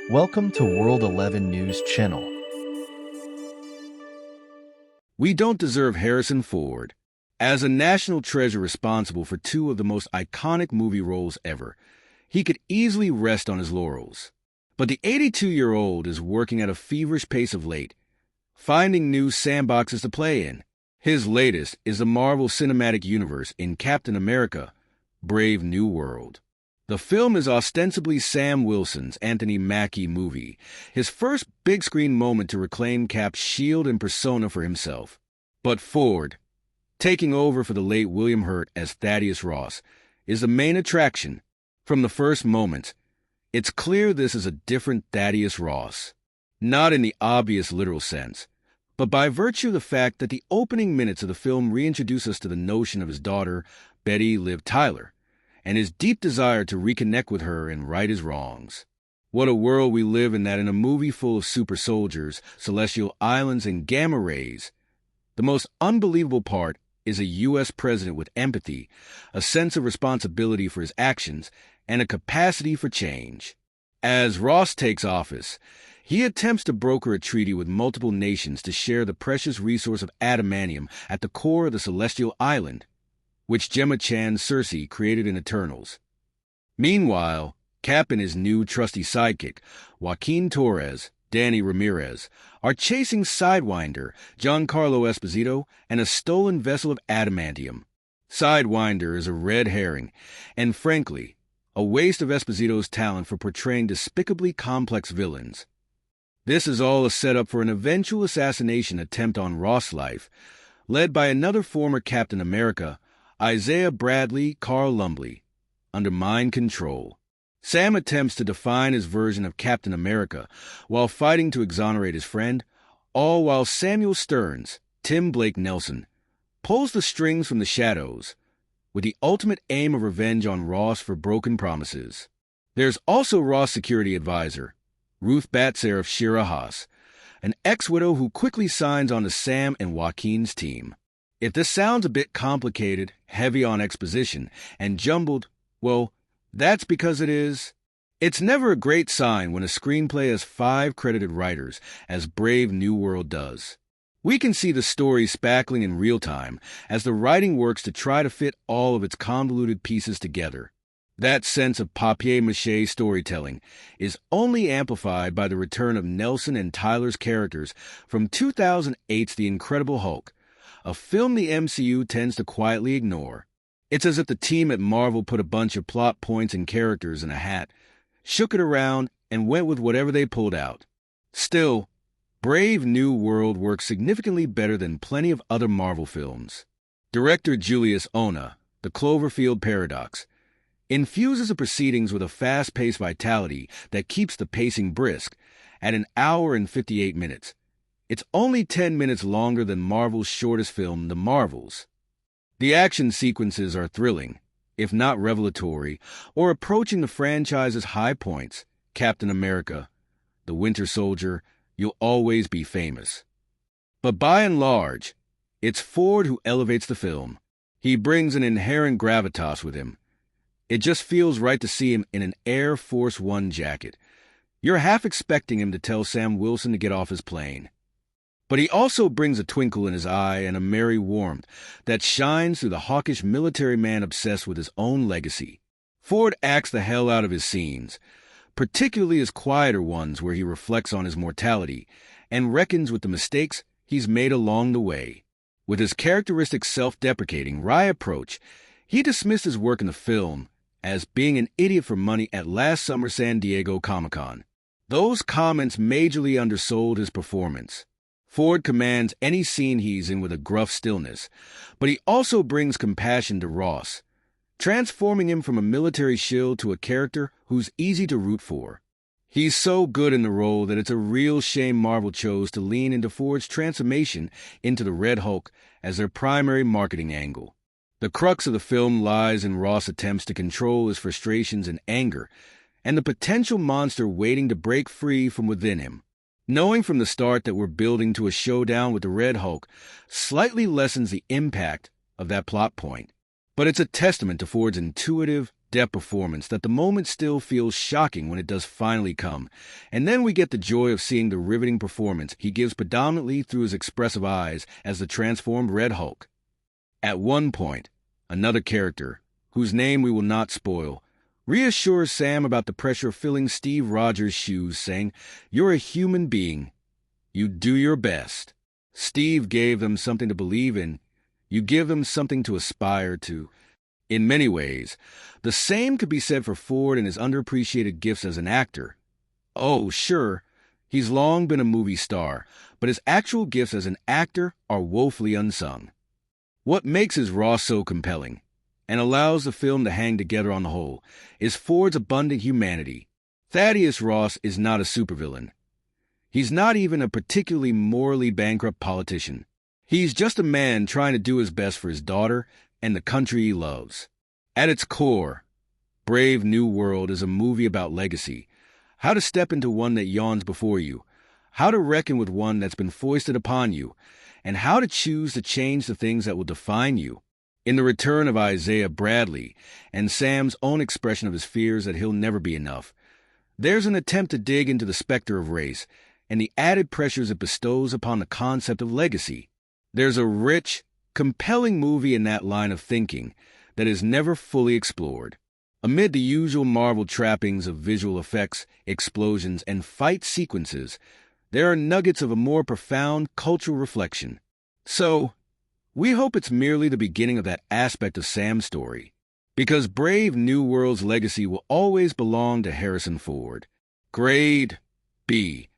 Welcome to World 11 News Channel. We don't deserve Harrison Ford. As a national treasure responsible for two of the most iconic movie roles ever, he could easily rest on his laurels. But the 82-year-old is working at a feverish pace of late, finding new sandboxes to play in. His latest is the Marvel Cinematic Universe in Captain America: Brave New World. The film is ostensibly Sam Wilson's Anthony Mackie movie, his first big-screen moment to reclaim Cap's shield and persona for himself. But Ford, taking over for the late William Hurt as Thaddeus Ross, is the main attraction. From the first moment, it's clear this is a different Thaddeus Ross. Not in the obvious literal sense, but by virtue of the fact that the opening minutes of the film reintroduce us to the notion of his daughter, Betty Liv Tyler, and his deep desire to reconnect with her and right his wrongs. What a world we live in that in a movie full of super soldiers, celestial islands, and gamma rays, the most unbelievable part is a U.S. president with empathy, a sense of responsibility for his actions, and a capacity for change. As Ross takes office, he attempts to broker a treaty with multiple nations to share the precious resource of adamantium at the core of the celestial island, which Gemma Chan Cersei created in Eternals. Meanwhile, Cap and his new trusty sidekick, Joaquin Torres, Danny Ramirez, are chasing Sidewinder, Giancarlo Esposito, and a stolen vessel of adamantium. Sidewinder is a red herring, and frankly, a waste of Esposito's talent for portraying despicably complex villains. This is all a setup for an eventual assassination attempt on Ross' life, led by another former Captain America, Isaiah Bradley Carl Lumbly, under mind control. Sam attempts to define his version of Captain America while fighting to exonerate his friend, all while Samuel Stearns, Tim Blake Nelson, pulls the strings from the shadows, with the ultimate aim of revenge on Ross for broken promises. There's also Ross' security advisor, Ruth Batzer of Shira Haas, an ex-widow who quickly signs on to Sam and Joaquin's team. If this sounds a bit complicated, heavy on exposition, and jumbled, well, that's because it is. It's never a great sign when a screenplay has 5 credited writers, as Brave New World does. We can see the story spackling in real time as the writing works to try to fit all of its convoluted pieces together. That sense of papier-mâché storytelling is only amplified by the return of Nelson and Tyler's characters from 2008's The Incredible Hulk, a film the MCU tends to quietly ignore. It's as if the team at Marvel put a bunch of plot points and characters in a hat, shook it around, and went with whatever they pulled out. Still, Brave New World works significantly better than plenty of other Marvel films. Director Julius Onah, The Cloverfield Paradox, infuses the proceedings with a fast-paced vitality that keeps the pacing brisk at an hour and 58 minutes. It's only 10 minutes longer than Marvel's shortest film, The Marvels. The action sequences are thrilling, if not revelatory, or approaching the franchise's high points. Captain America, The Winter Soldier, You'll Always Be Famous. But by and large, it's Ford who elevates the film. He brings an inherent gravitas with him. It just feels right to see him in an Air Force One jacket. You're half expecting him to tell Sam Wilson to get off his plane. But he also brings a twinkle in his eye and a merry warmth that shines through the hawkish military man obsessed with his own legacy. Ford acts the hell out of his scenes, particularly his quieter ones where he reflects on his mortality and reckons with the mistakes he's made along the way. With his characteristic self-deprecating, wry approach, he dismissed his work in the film as being an idiot for money at last summer's San Diego Comic-Con. Those comments majorly undersold his performance. Ford commands any scene he's in with a gruff stillness, but he also brings compassion to Ross, transforming him from a military shill to a character who's easy to root for. He's so good in the role that it's a real shame Marvel chose to lean into Ford's transformation into the Red Hulk as their primary marketing angle. The crux of the film lies in Ross' attempts to control his frustrations and anger, and the potential monster waiting to break free from within him. Knowing from the start that we're building to a showdown with the Red Hulk slightly lessens the impact of that plot point. But it's a testament to Ford's intuitive, depth performance that the moment still feels shocking when it does finally come. And then we get the joy of seeing the riveting performance he gives predominantly through his expressive eyes as the transformed Red Hulk. At one point, another character, whose name we will not spoil, reassures Sam about the pressure of filling Steve Rogers' shoes, saying, "You're a human being. You do your best." Steve gave them something to believe in. You give them something to aspire to. In many ways, the same could be said for Ford and his underappreciated gifts as an actor. Oh, sure, he's long been a movie star, but his actual gifts as an actor are woefully unsung. What makes his raw so compelling, and allows the film to hang together on the whole, is Ford's abundant humanity. Thaddeus Ross is not a supervillain. He's not even a particularly morally bankrupt politician. He's just a man trying to do his best for his daughter and the country he loves. At its core, Brave New World is a movie about legacy, how to step into one that yawns before you, how to reckon with one that's been foisted upon you, and how to choose to change the things that will define you. In the return of Isaiah Bradley and Sam's own expression of his fears that he'll never be enough, there's an attempt to dig into the specter of race and the added pressures it bestows upon the concept of legacy. There's a rich, compelling movie in that line of thinking that is never fully explored. Amid the usual Marvel trappings of visual effects, explosions, and fight sequences, there are nuggets of a more profound cultural reflection. So, we hope it's merely the beginning of that aspect of Sam's story, because Brave New World's legacy will always belong to Harrison Ford. Grade B.